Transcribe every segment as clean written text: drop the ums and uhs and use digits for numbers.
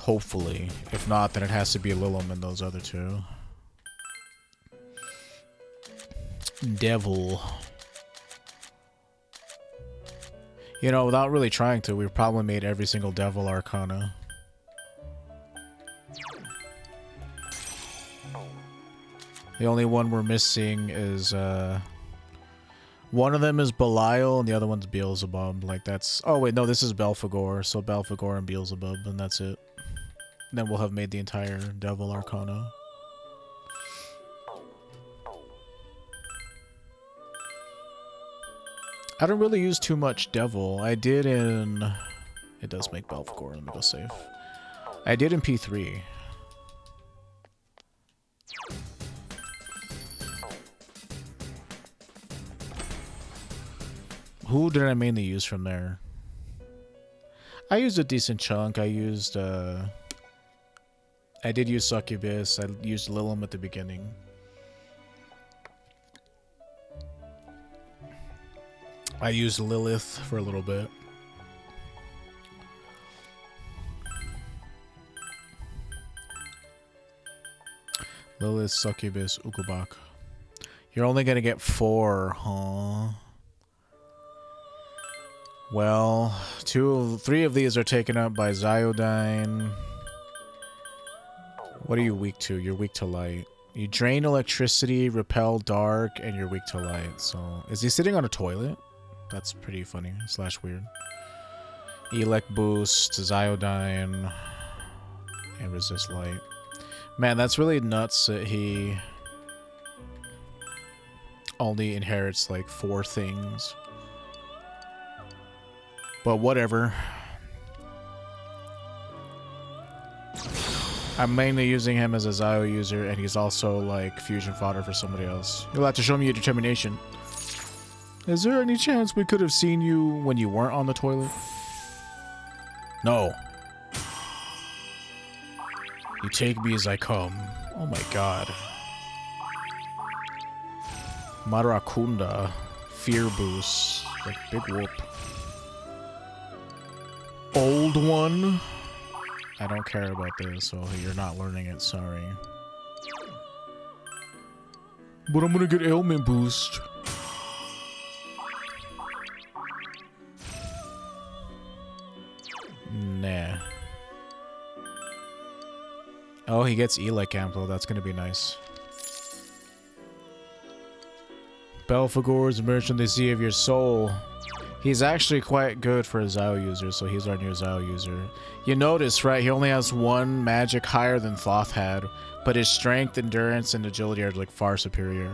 Hopefully. If not, then it has to be Lilim and those other two. Devil. You know, without really trying to, we've probably made every single Devil Arcana. The only one we're missing is, one of them is Belial and the other one's Beelzebub. Like, that's... Oh, wait, no, this is Belphegor. So Belphegor and Beelzebub, and that's it. Then we'll have made the entire Devil Arcana. I don't really use too much Devil. I did in... It does make Belphegor. Let me go save. I did in P3. Who did I mainly use from there? I used a decent chunk. I used, I did use Succubus. I used Lilim at the beginning. I used Lilith for a little bit. Lilith, Succubus, Ukobak. You're only gonna get 4, huh? Well, 3 of these are taken up by Ziodyne. What are you weak to? You're weak to light. You drain electricity, repel dark, and you're weak to light. So, is he sitting on a toilet? That's pretty funny / weird. Elect boost, Ziodyne, and resist light. Man, that's really nuts that he only inherits like 4 things. But whatever. I'm mainly using him as a Zio user, and he's also like fusion fodder for somebody else. You'll have to show me your determination. Is there any chance we could have seen you when you weren't on the toilet? No. You take me as I come. Oh my god. Marakunda. Fear boost. Like big whoop. Old one? I don't care about this, so you're not learning it, sorry. But I'm gonna get ailment boost. Nah. Oh, he gets Elec Ample. That's gonna be nice. Belphegor is emerged from the sea of your soul. He's actually quite good for a Zio user, so he's our new Zio user. You notice, right? He only has 1 magic higher than Thoth had, but his strength, endurance, and agility are like far superior.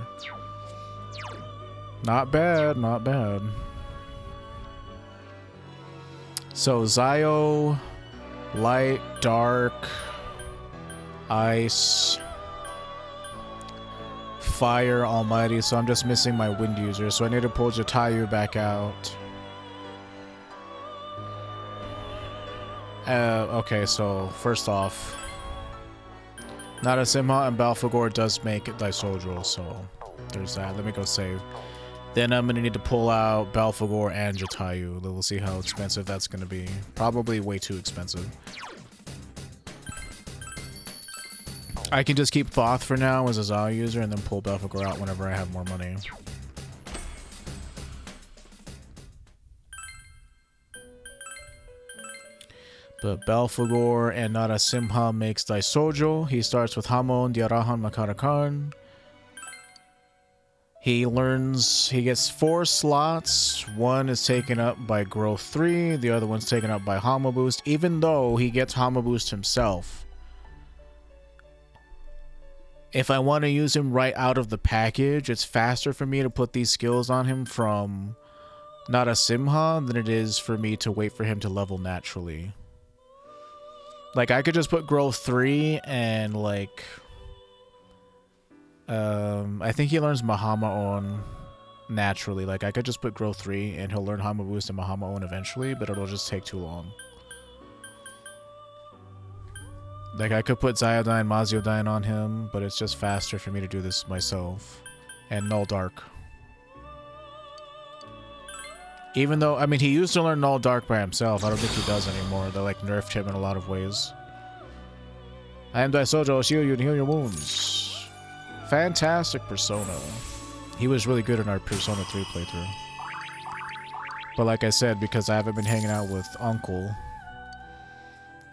Not bad, not bad. So Zio, light, dark, ice, fire, almighty. So I'm just missing my wind user, so I need to pull Jatayu back out. Okay, so first off, Narasimha and Belphegor does make Daisoujou, so there's that. Let me go save. Then I'm gonna need to pull out Belphegor and Jatayu. We'll see how expensive that's gonna be. Probably way too expensive. I can just keep Thoth for now as a Zao user and then pull Belphegor out whenever I have more money. But Belphegor and Narasimha makes Daisoujou. He starts with Hamon, Diarahan, Makarakan. He gets 4 slots. 1 is taken up by Growth 3. The other one's taken up by Hama Boost, even though he gets Hama Boost himself. If I want to use him right out of the package, it's faster for me to put these skills on him from Narasimha than it is for me to wait for him to level naturally. Like, I could just put Growth 3 and, like... I think he learns Mahama on naturally. Like, I could just put Growth 3 and he'll learn Hama Boost and Mahama on eventually, but it'll just take too long. Like, I could put Ziodyne, Maziodyne on him, but it's just faster for me to do this myself. And Null Dark. Even though, I mean, he used to learn Null Dark by himself. I don't think he does anymore. They, like, nerfed him in a lot of ways. I am Daisoujou, heal you and heal your wounds. Fantastic persona. He was really good in our Persona 3 playthrough. But like I said, because I haven't been hanging out with Uncle,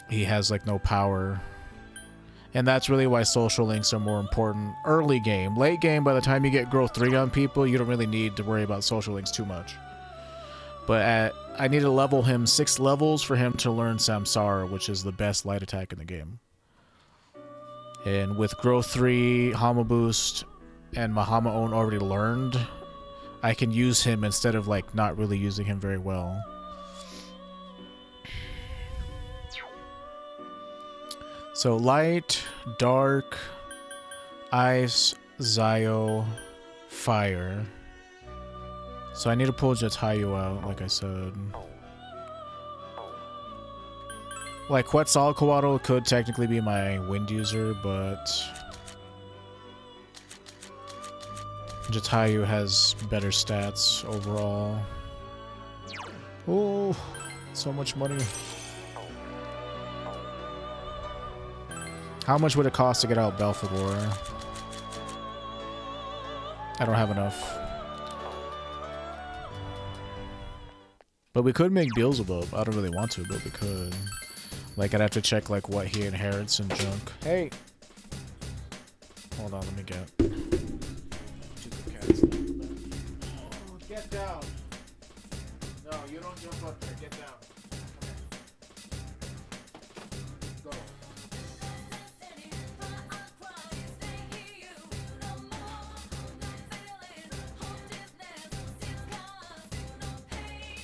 he has like no power. And that's really why social links are more important early game. Late game, by the time you get growth 3 on people, you don't really need to worry about social links too much. But I need to level him 6 levels for him to learn Samsara, which is the best light attack in the game. And with growth 3, Hama Boost, and Mahama Own already learned, I can use him instead of like not really using him very well. So light, dark, ice, Zio, fire. So I need to pull Jatayu out, like I said. Like Quetzalcoatl could technically be my wind user, but Jatayu has better stats overall. Oh, so much money. How much would it cost to get out Belphegor? I don't have enough. But we could make Beelzebub. I don't really want to, but we could. Like, I'd have to check, like, what he inherits and junk. Hey! Hold on, let me get... Oh, get down! No, you don't jump up there. Get down. Go.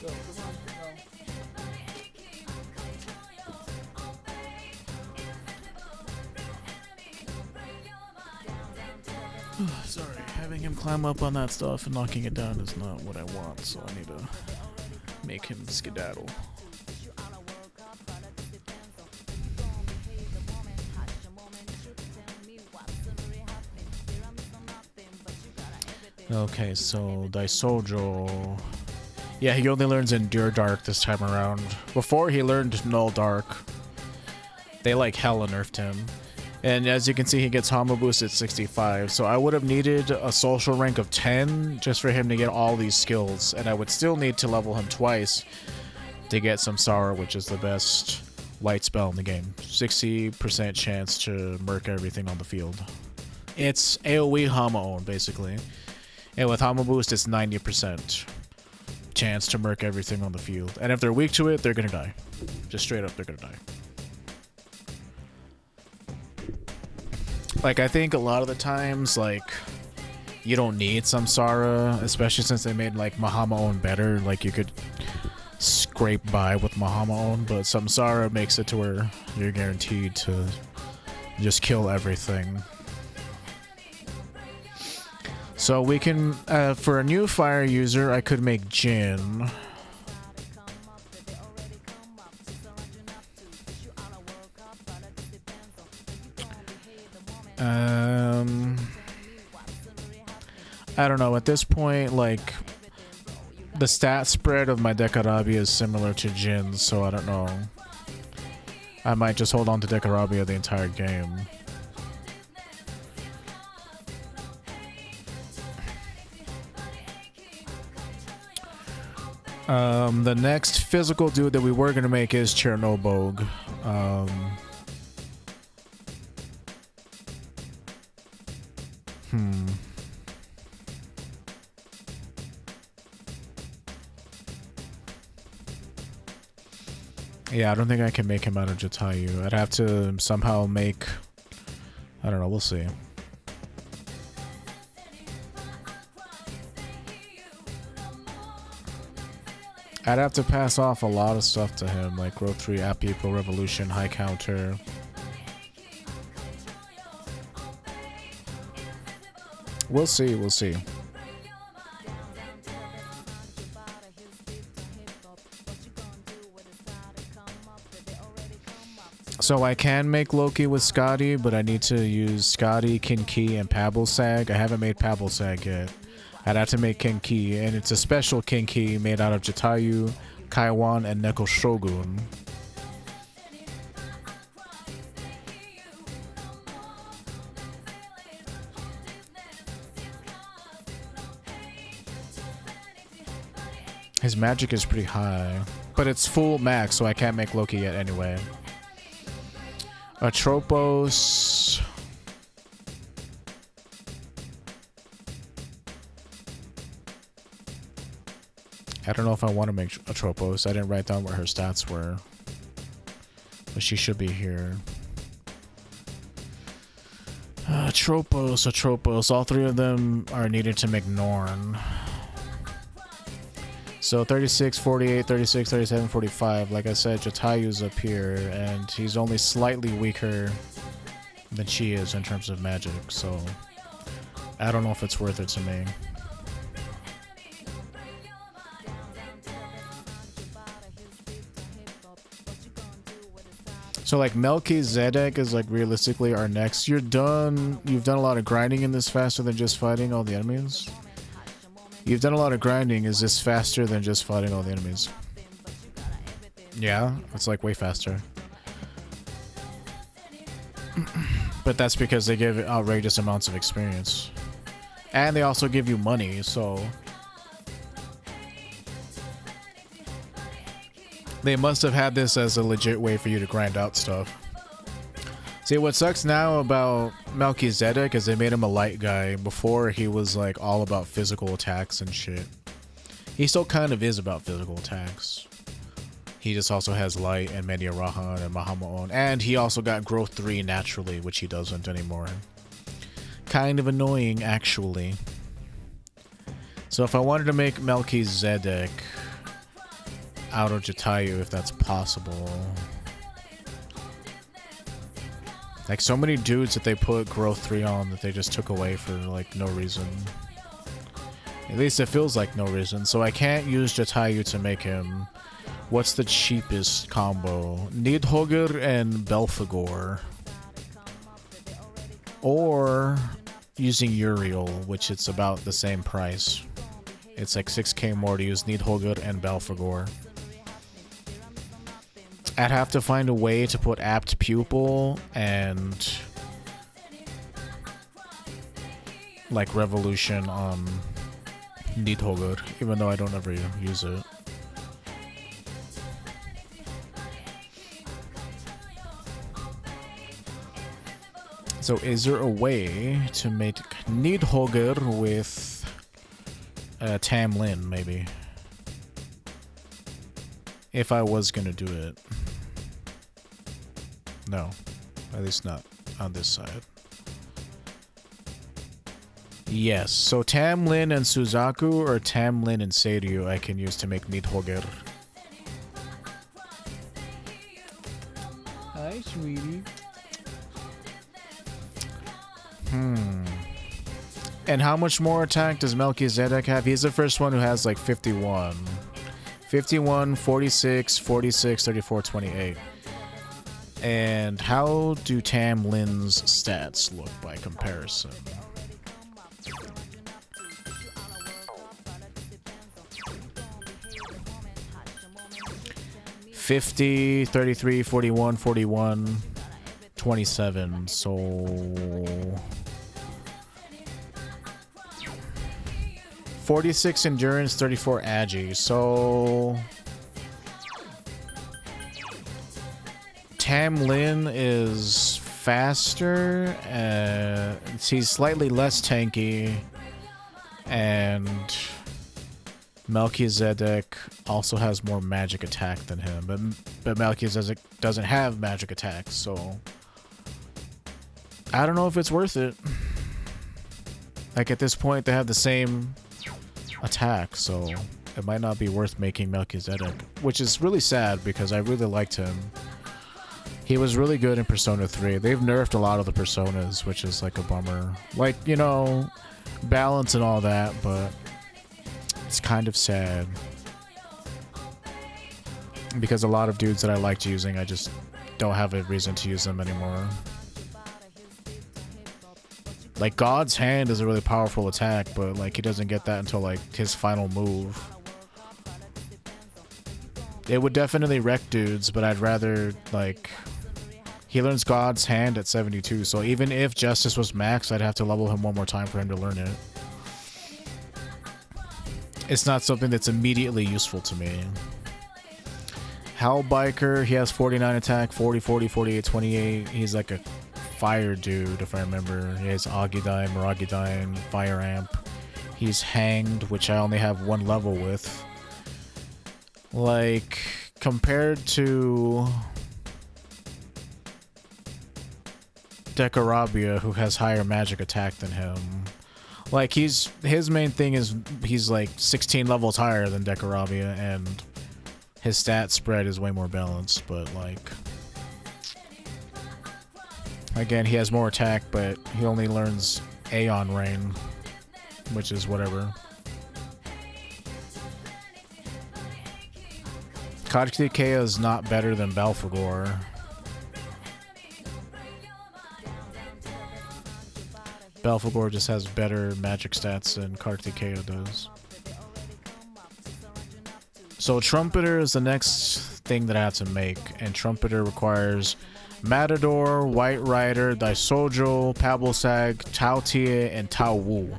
Go, come on, sorry, having him climb up on that stuff and knocking it down is not what I want, so I need to make him skedaddle. Okay, so Daisoujou. Yeah, he only learns Endure Dark this time around. Before he learned Null Dark. They like hella nerfed him. And as you can see, he gets Hama Boost at 65. So I would have needed a social rank of 10 just for him to get all these skills. And I would still need to level him twice to get Samsara, which is the best light spell in the game. 60% chance to murk everything on the field. It's AoE Hama Own, basically. And with Hama Boost, it's 90% chance to murk everything on the field. And if they're weak to it, they're gonna die. Just straight up, they're gonna die. Like, I think a lot of the times, like, you don't need Samsara, especially since they made, like, Mahama Own better. Like, you could scrape by with Mahama Own, but Samsara makes it to where you're guaranteed to just kill everything. So we can, for a new fire user, I could make Jin. I don't know, at this point, like, the stat spread of my Dekarabia is similar to Jin's, so I don't know. I might just hold on to Dekarabia the entire game. The next physical dude that we were gonna make is Chernobog. Yeah, I don't think I can make him out of Jatayu. I'd have to somehow make... I don't know, we'll see. I'd have to pass off a lot of stuff to him, like Growth 3, App Equal, Revolution, High Counter. We'll see, we'll see. So I can make Loki with Scotty, but I need to use Scotty, Kinki, and Pablesag. I haven't made Pablesag yet. I'd have to make Kinki, and it's a special Kinki made out of Jatayu, Kaiwan, and Neko Shogun. His magic is pretty high. But it's full max, so I can't make Loki yet anyway. Atropos. I don't know if I want to make Atropos. I didn't write down what her stats were. But she should be here. Atropos. All three of them are needed to make Norn. So 36, 48, 36, 37, 45. Like I said, Jatayu's up here, and he's only slightly weaker than she is in terms of magic. So I don't know if it's worth it to me. So like Melchizedek is like realistically our next. You've done a lot of grinding in this faster than just fighting all the enemies. You've done a lot of grinding. Is this faster than just fighting all the enemies? Yeah, it's like way faster. But that's because they give outrageous amounts of experience. And they also give you money, so they must have had this as a legit way for you to grind out stuff. See, what sucks now about Melchizedek is they made him a light guy. Before, he was like all about physical attacks and shit. He still kind of is about physical attacks. He just also has light and Media Rahan and Mahamaon. And he also got growth 3 naturally, which he doesn't anymore. Kind of annoying, actually. So if I wanted to make Melchizedek out of Jatayu, if that's possible. Like so many dudes that they put growth 3 on that they just took away for like no reason. At least it feels like no reason. So I can't use Jatayu to make him. What's the cheapest combo? Nidhogger and Belphegor. Or using Uriel, which it's about the same price. It's like 6k more to use Nidhogger and Belphegor. I'd have to find a way to put Apt Pupil and like Revolution on Nidhogger, even though I don't ever use it. So is there a way to make Nidhogger with Tamlin, maybe? If I was gonna do it. No, at least not on this side. Yes, so Tamlin and Suzaku or Tamlin and Seiryu I can use to make Nidhogger. Hi, sweetie. And how much more attack does Melchizedek have? He's the first one who has like 51. 51, 46, 46, 34, 28. And how do Tamlin's stats look by comparison? $50, 33, 41, 41, 27. So 46 endurance, 34 agi. So Tamlin is faster, he's slightly less tanky, and Melchizedek also has more magic attack than him, but Melchizedek doesn't have magic attack, so I don't know if it's worth it. Like at this point they have the same attack, so it might not be worth making Melchizedek, which is really sad because I really liked him. He was really good in Persona 3. They've nerfed a lot of the Personas, which is like a bummer. Like, you know, balance and all that, but it's kind of sad. Because a lot of dudes that I liked using, I just don't have a reason to use them anymore. Like, God's Hand is a really powerful attack, but like he doesn't get that until like his final move. It would definitely wreck dudes, but I'd rather like... He learns God's Hand at 72, so even if Justice was max, I'd have to level him one more time for him to learn it. it's not something that's immediately useful to me. Hellbiker, he has 49 attack, 40, 40, 48, 28. He's like a fire dude, if I remember. He has Agidine, Miragidine, Fire Amp. He's Hanged, which I only have 1 level with. Like, compared to Decarabia, who has higher magic attack than him. Like, his main thing is he's like 16 levels higher than Decarabia, and his stat spread is way more balanced, but like... Again, he has more attack, but he only learns Aeon Rain, which is whatever. Kartikeya is not better than Belphegor. Belphegor just has better magic stats than Kartikeya does. So Trumpeter is the next thing that I have to make, and Trumpeter requires Matador, White Rider, Daisoujou, Pablosag, Taotie, and Taowu.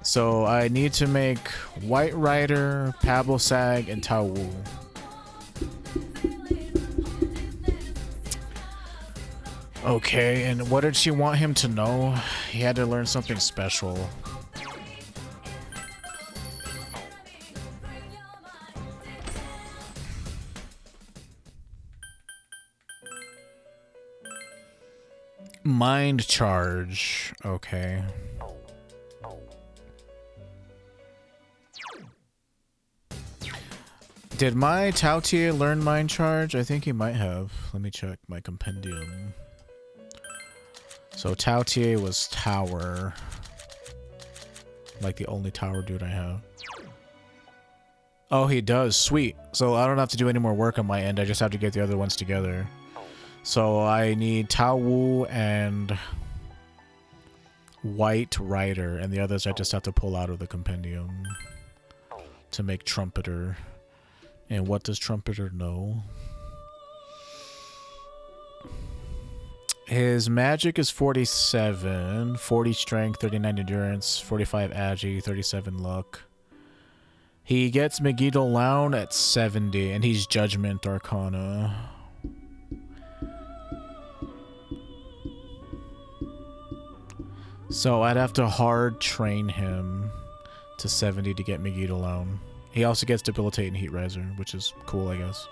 So I need to make White Rider, Pablosag, and Taowu. Okay, and what did she want him to know? He had to learn something special. Mind Charge. Okay. Did my Taotie learn Mind Charge? I think he might have. Let me check my compendium. So Taotie was Tower. Like the only Tower dude I have. Oh, he does. Sweet. So I don't have to do any more work on my end. I just have to get the other ones together. So I need Taowu and White Rider, and the others I just have to pull out of the compendium to make Trumpeter. And what does Trumpeter know? His magic is 47, 40 strength, 39 endurance, 45 agi, 37 luck. He gets Megiddo Loun at 70, and he's Judgment Arcana. So I'd have to hard train him to 70 to get Megiddo Loun. He also gets Debilitate and Heat Riser, which is cool, I guess.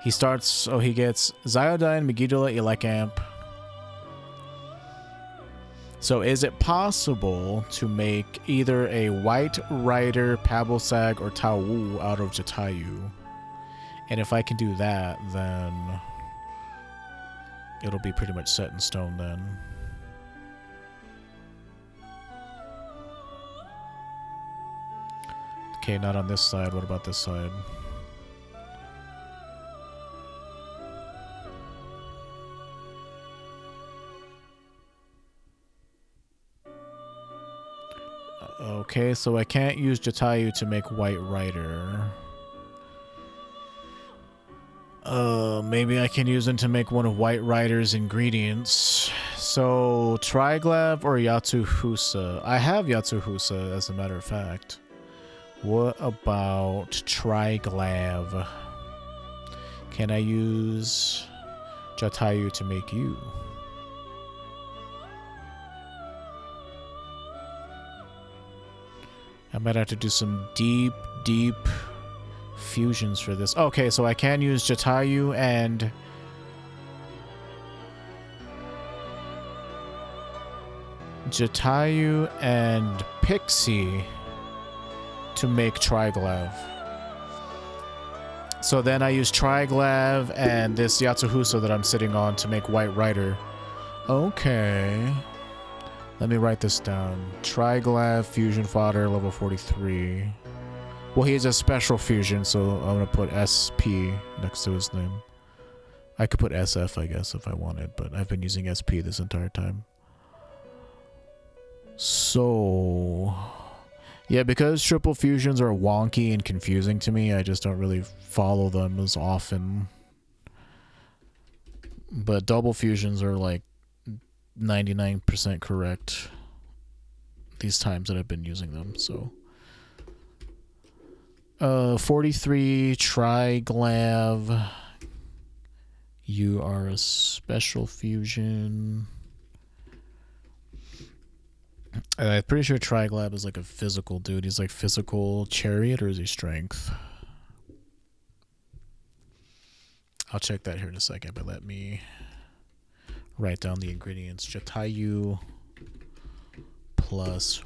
He starts, so he gets Zyodine, Megiddo, Elecamp. So is it possible to make either a White Rider, Pablosag, or Taowu out of Jatayu? And if I can do that, then it'll be pretty much set in stone then. Okay, not on this side. What about this side? Okay, so I can't use Jatayu to make White Rider. Maybe I can use him to make one of White Rider's ingredients. So, Triglav or Yatsuhusa? I have Yatsuhusa, as a matter of fact. What about Triglav? Can I use Jatayu to make you? I might have to do some deep fusions for this. Okay, so I can use Jatayu and Pixie to make Triglav. So then I use Triglav and this Yatsuhusa that I'm sitting on to make White Rider. Okay. Let me write this down. Triglav, Fusion Fodder, level 43. Well, he has a special fusion, so I'm going to put SP next to his name. I could put SF, I guess, if I wanted, but I've been using SP this entire time. So... yeah, because triple fusions are wonky and confusing to me, I just don't really follow them as often. But double fusions are like 99% correct these times that I've been using them, so 43 Triglav. You are a special fusion. I'm pretty sure Triglav is like a physical dude. He's like physical chariot, or is he strength? I'll check that here in a second, but let me write down the ingredients. Jatayu plus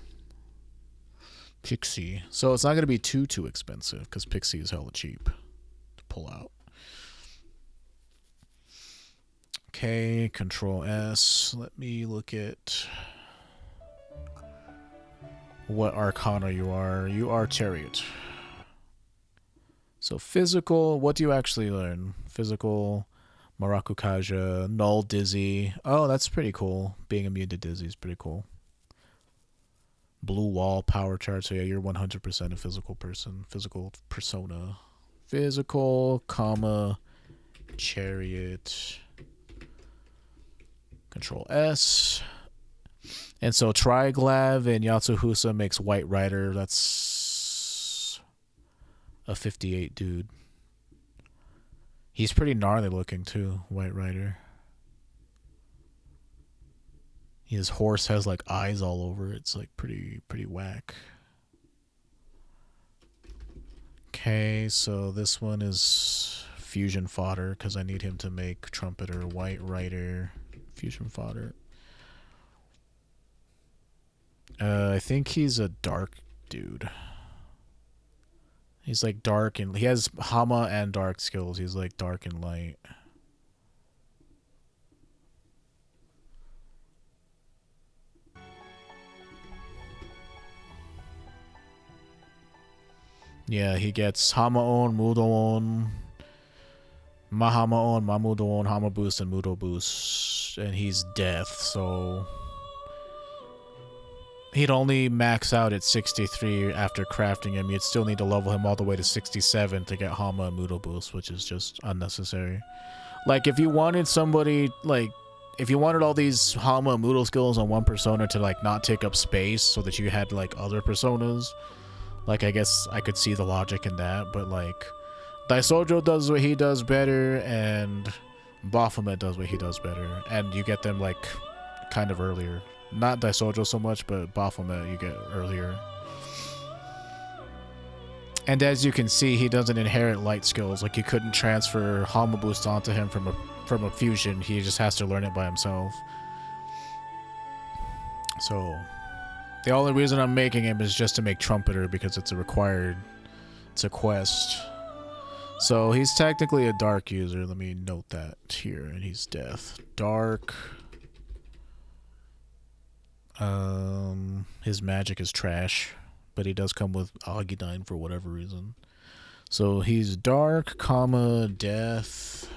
Pixie. So it's not going to be too expensive because Pixie is hella cheap to pull out. Okay, Control S. Let me look at what Arcana you are. You are Chariot. So physical, what do you actually learn? Physical, Marakukaja, Null Dizzy. Oh, that's pretty cool. Being immune to Dizzy is pretty cool. Blue Wall, Power Chart. So yeah, you're 100% a physical person. Physical persona. Physical, comma, Chariot. Control S. And so Triglav and Yatsuhusa makes White Rider. That's a 58 dude. He's pretty gnarly looking too, White Rider. His horse has like eyes all over it. It's like pretty whack. Okay, so this one is fusion fodder because I need him to make Trumpeter, White Rider, fusion fodder. I think he's a dark dude. He's like dark and he has Hama and dark skills. He's like dark and light. Yeah, he gets Hama-on, Mudo-on, Mahama-on, Mamudo-on, Hama Boost, and Mudo Boost. And he's death, so he'd only max out at 63 after crafting him. You'd still need to level him all the way to 67 to get Hama and Mudo Boost, which is just unnecessary. Like, if you wanted somebody, like, if you wanted all these Hama and Mudo skills on one persona to, like, not take up space so that you had, like, other personas, like, I guess I could see the logic in that, but, like, Daisoujou does what he does better, and Baphomet does what he does better, and you get them, like, kind of earlier. Not Daisoujou so much, but Baphomet you get earlier. And as you can see, he doesn't inherit light skills. Like, you couldn't transfer Hama Boost onto him from a fusion. He just has to learn it by himself. So the only reason I'm making him is just to make Trumpeter because it's a quest. So he's technically a dark user. Let me note that here. And he's death. Dark. His magic is trash, but he does come with Agidine for whatever reason. So he's dark, comma, death,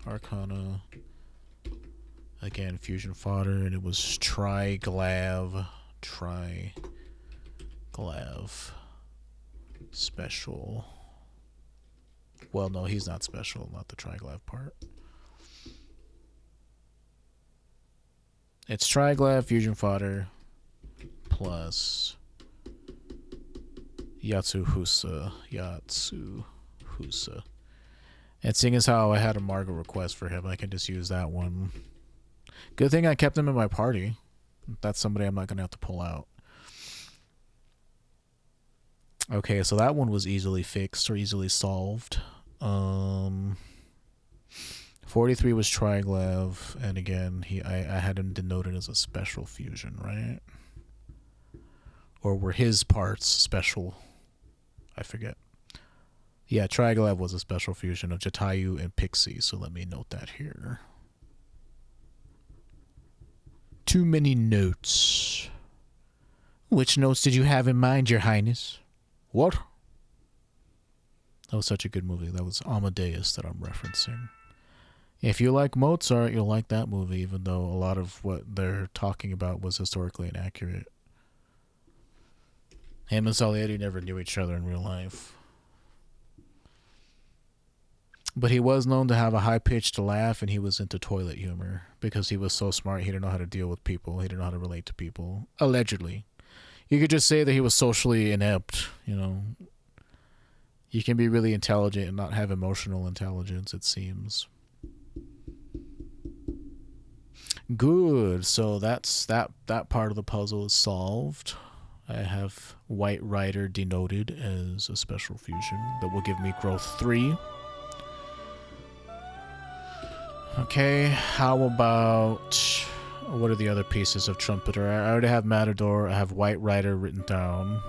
Arcana. Again, fusion fodder, and it was Triglav. Special. Well, no, he's not special, not the Triglav part. It's Triglav, fusion fodder, plus Yatsuhusa. And seeing as how I had a Margo request for him, I can just use that one. Good thing I kept him in my party. That's somebody I'm not going to have to pull out. Okay, so that one was easily fixed or easily solved. 43 was Triglav, and again, I had him denoted as a special fusion, right? Or were his parts special? I forget. Yeah, Triglav was a special fusion of Jatayu and Pixie, so let me note that here. Too many notes. Which notes did you have in mind, Your Highness? What? That was such a good movie. That was Amadeus that I'm referencing. If you like Mozart, you'll like that movie, even though a lot of what they're talking about was historically inaccurate. Him and Salieri never knew each other in real life. But he was known to have a high-pitched laugh, and he was into toilet humor. Because he was so smart, he didn't know how to deal with people. He didn't know how to relate to people. Allegedly. You could just say that he was socially inept, you know. You can be really intelligent and not have emotional intelligence, it seems. Good. So that's that part of the puzzle is solved. I have White Rider denoted as a special fusion that will give me growth 3. Okay, how about... what are the other pieces of Trumpeter? I already have Matador. I have White Rider written down.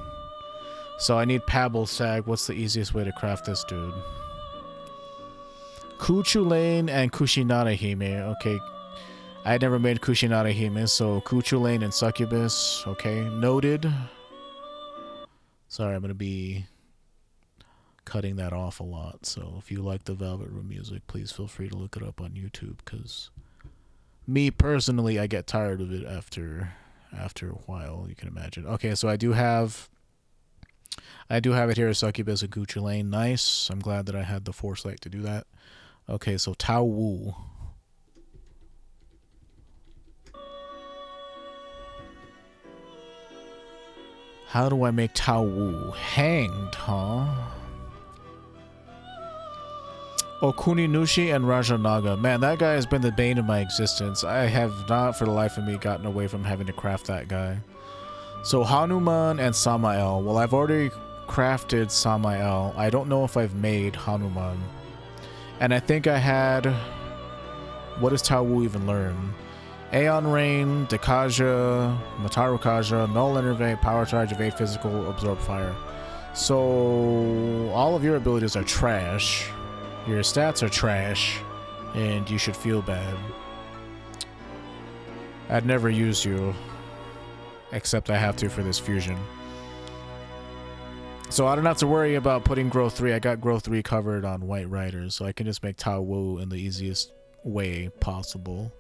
So I need Pabble Sag. What's the easiest way to craft this dude? Kuchulain and Kushinada Hime. Okay. I had never made Kushinada Hime, so Kuchulain and Succubus. Okay, noted. Sorry, I'm going to be cutting that off a lot. So if you like the Velvet Room music, please feel free to look it up on YouTube, because me personally, I get tired of it after a while, you can imagine. Okay, so I do have it here as Succubus and Kuchulain. Nice. I'm glad that I had the foresight to do that. Okay, so Tao Wu. How do I make Tao Wu? Hanged, huh? Okuninushi and Rajanaga. Man, that guy has been the bane of my existence. I have not, for the life of me, gotten away from having to craft that guy. So Hanuman and Samael. Well, I've already crafted Samael. I don't know if I've made Hanuman. And I think I had... what does Tao Wu even learn? Aeon Rain, Dekaja, Mataru Kaja, Null Innervate, Power Charge, Evade Physical, Absorb Fire. So all of your abilities are trash. Your stats are trash. And you should feel bad. I'd never use you. Except I have to for this fusion. So I don't have to worry about putting growth 3. I got growth 3 covered on White Riders. So I can just make Tao Wu in the easiest way possible.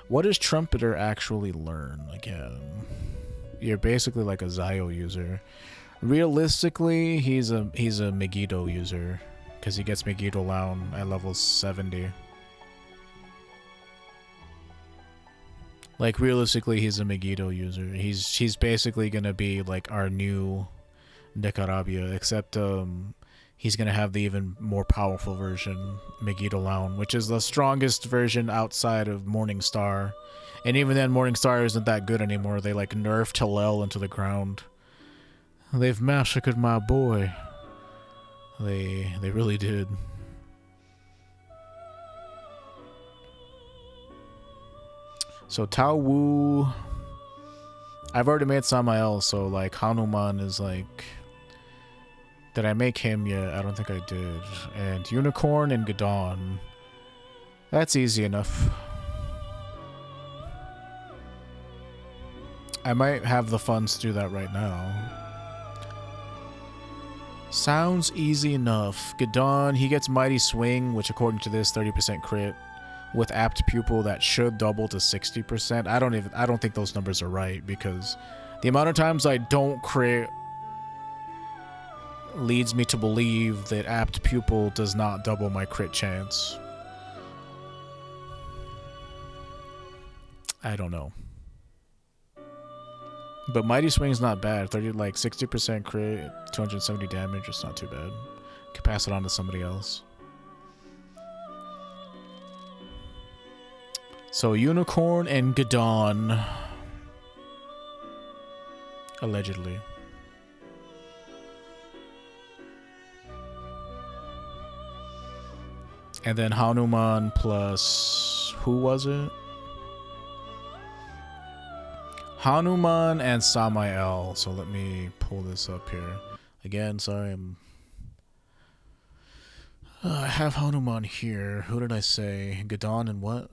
What does Trumpeter actually learn again? You're basically like a Zio user. Realistically, he's a Megiddo user, because he gets Megiddo Lounge at level 70. Like realistically, he's a Megiddo user. He's basically gonna be like our new Nicarabia, except he's gonna have the even more powerful version, Megiddo Lounge, which is the strongest version outside of Morningstar. And even then, Morningstar isn't that good anymore. They like nerfed Hillel into the ground. They've massacred my boy. They really did. So Tao Wu, I've already made Samael, so like Hanuman is like... did I make him yet? I don't think I did. And Unicorn and Gadon. That's easy enough. I might have the funds to do that right now. Sounds easy enough. Gadon, he gets Mighty Swing, which according to this, 30% crit. With Apt Pupil, that should double to 60%. I don't think those numbers are right, because the amount of times I don't crit leads me to believe that Apt Pupil does not double my crit chance. I don't know. But Mighty Swing's not bad. 60% crit, 270 damage, it's not too bad. Can pass it on to somebody else. So Unicorn and Gadon. Allegedly. And then Hanuman plus... who was it? Hanuman and Samael. So let me pull this up here. Again, sorry, I have Hanuman here. Who did I say? Gadon and what?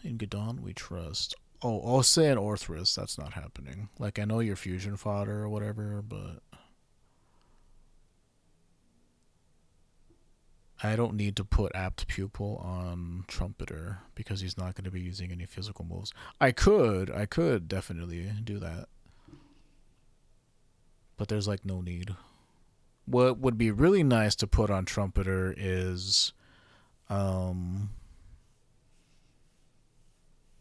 In Gadon we trust. Oh, Ose and Orthrus. That's not happening. Like, I know you're fusion fodder or whatever, but... I don't need to put Apt Pupil on Trumpeter because he's not going to be using any physical moves. I could definitely do that. But there's like no need. What would be really nice to put on Trumpeter is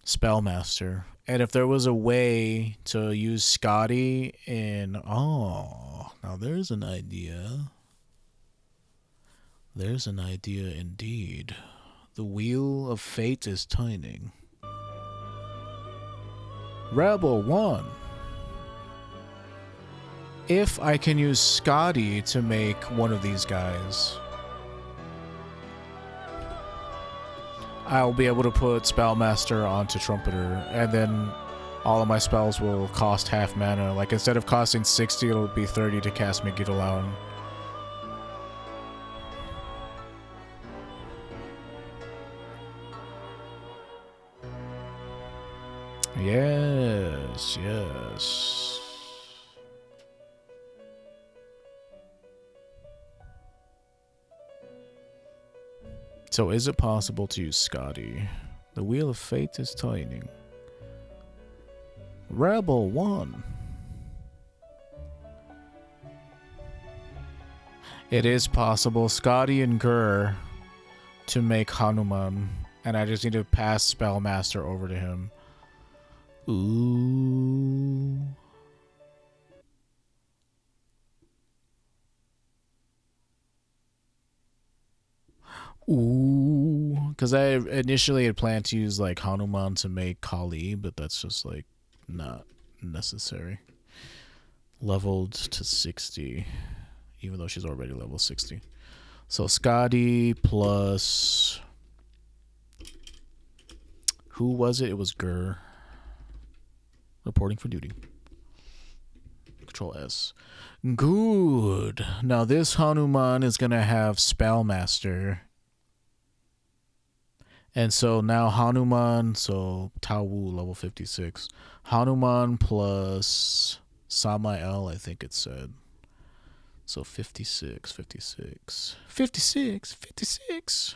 Spellmaster. And if there was a way to use Scotty in... oh, now there's an idea. There's an idea indeed. The wheel of fate is turning. Rebel 1. If I can use Scotty to make one of these guys, I'll be able to put Spellmaster onto Trumpeter, and then all of my spells will cost half mana. Like, instead of costing 60, it'll be 30 to cast Megiddo. Yes, yes. So is it possible to use Scotty? The Wheel of Fate is turning. Rebel 1. It is possible, Scotty and Gur, to make Hanuman, and I just need to pass Spellmaster over to him. Ooh. Ooh. Because I initially had planned to use like Hanuman to make Kali, but that's just like not necessary. Leveled to 60, even though she's already level 60. So Scotty plus... Who was it? It was Gur. Reporting for duty. Control S. Good. Now this Hanuman is going to have Spellmaster. And so now Hanuman, so Tao Wu, level 56. Hanuman plus Samael, I think it said. So 56, 56. 56, 56.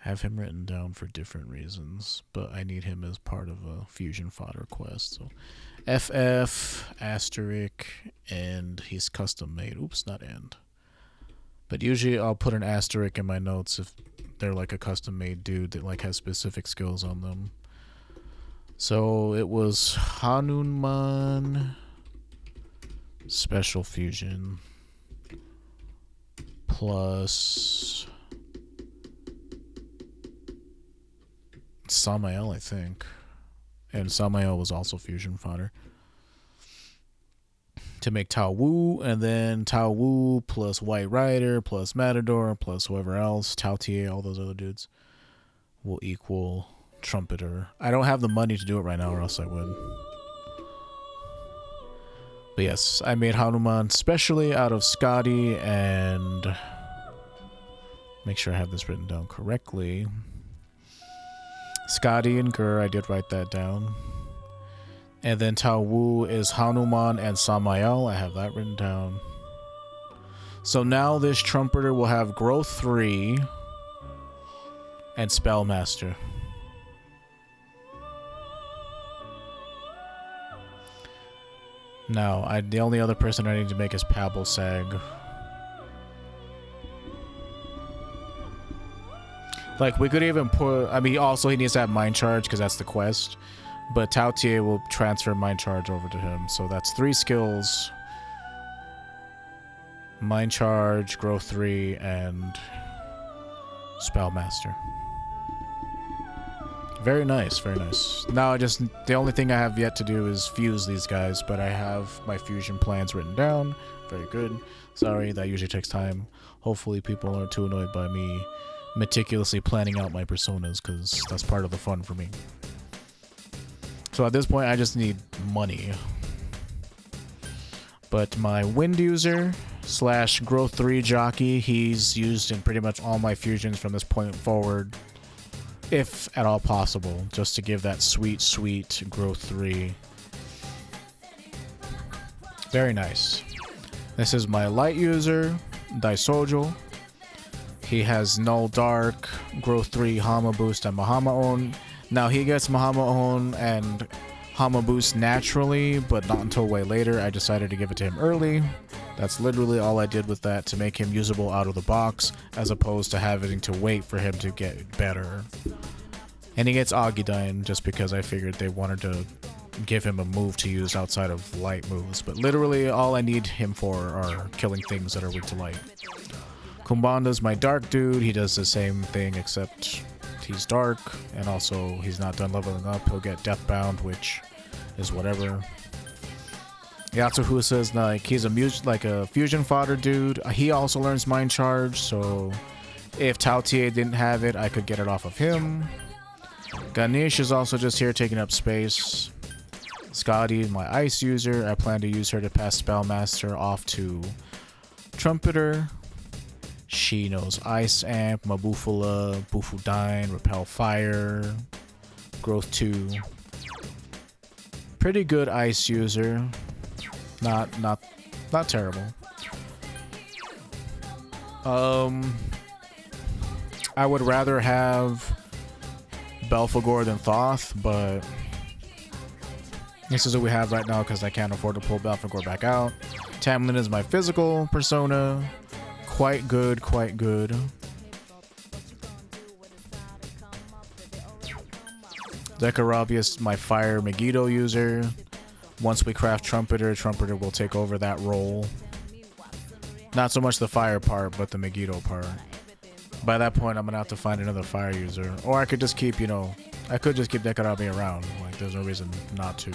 I have him written down for different reasons, but I need him as part of a fusion fodder quest. So FF, asterisk, and he's custom made. Oops, not end. But usually I'll put an asterisk in my notes if they're like a custom made dude that like has specific skills on them. So it was Hanuman special fusion plus Samael, I think. And Samael was also fusion fodder. To make Tao Wu, and then Tao Wu plus White Rider plus Matador plus whoever else, Tao Tie, all those other dudes, will equal Trumpeter. I don't have the money to do it right now, or else I would. But yes, I made Hanuman specially out of Scotty, and make sure I have this written down correctly. Scotty and Gur, I did write that down. And then Tao Wu is Hanuman and Samael. I have that written down. So now this Trumpeter will have Growth 3 and Spellmaster. Now, the only other person I need to make is Pablo Sag. Like, we could even put... I mean, also he needs to have Mind Charge because that's the quest. But Tao Tie will transfer Mind Charge over to him. So that's 3 skills. Mind Charge, Growth 3, and Spellmaster. Very nice, very nice. Now the only thing I have yet to do is fuse these guys, but I have my fusion plans written down. Very good. Sorry, that usually takes time. Hopefully people aren't too annoyed by me meticulously planning out my personas, because that's part of the fun for me. So at this point, I just need money. But my Wind User / Growth 3 jockey, he's used in pretty much all my fusions from this point forward, if at all possible, just to give that sweet, sweet Growth 3. Very nice. This is my Light User, Daisoujou. He has Null Dark, Growth 3, Hama Boost, and Mahama On. Now he gets Mahama On and Hama Boost naturally, but not until way later. I decided to give it to him early. That's literally all I did with that, to make him usable out of the box, as opposed to having to wait for him to get better. And he gets Agidine just because I figured they wanted to give him a move to use outside of light moves. But literally all I need him for are killing things that are weak to light. Kumbanda's my dark dude. He does the same thing except he's dark, and also he's not done leveling up. He'll get Deathbound, which is whatever. Yatsuhusa's like he's a fusion fodder dude. He also learns Mind Charge, so if Taotie didn't have it, I could get it off of him. Ganesh is also just here taking up space. Scotty, my ice user. I plan to use her to pass Spellmaster off to Trumpeter. She knows Ice Amp, Mabufala, Bufudine, Repel Fire, Growth 2. Pretty good ice user. Not terrible. I would rather have Belphegor than Thoth, but this is what we have right now because I can't afford to pull Belphegor back out. Tamlin is my physical persona. Quite good, quite good. Dekarabius, my fire Megiddo user. Once we craft Trumpeter, Trumpeter will take over that role. Not so much the fire part, but the Megiddo part. By that point, I'm gonna have to find another fire user. Or I could just keep, I could just keep Dekarabi around. Like, there's no reason not to.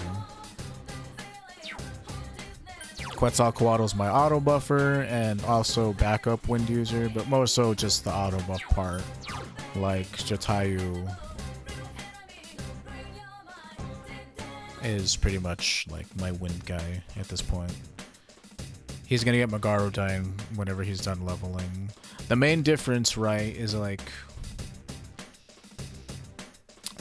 Quetzalcoatl's my auto buffer and also backup wind user, but more so just the auto buff part. Like Jatayu is pretty much like my wind guy at this point. He's gonna get Magaro dying whenever he's done leveling. The main difference, right, is like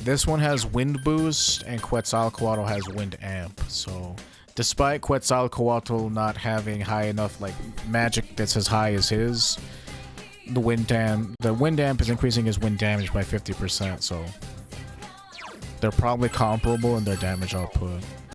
this one has wind boost and Quetzalcoatl has wind amp, so despite Quetzalcoatl not having high enough like magic that's as high as his, the wind amp is increasing his wind damage by 50%, so they're probably comparable in their damage output.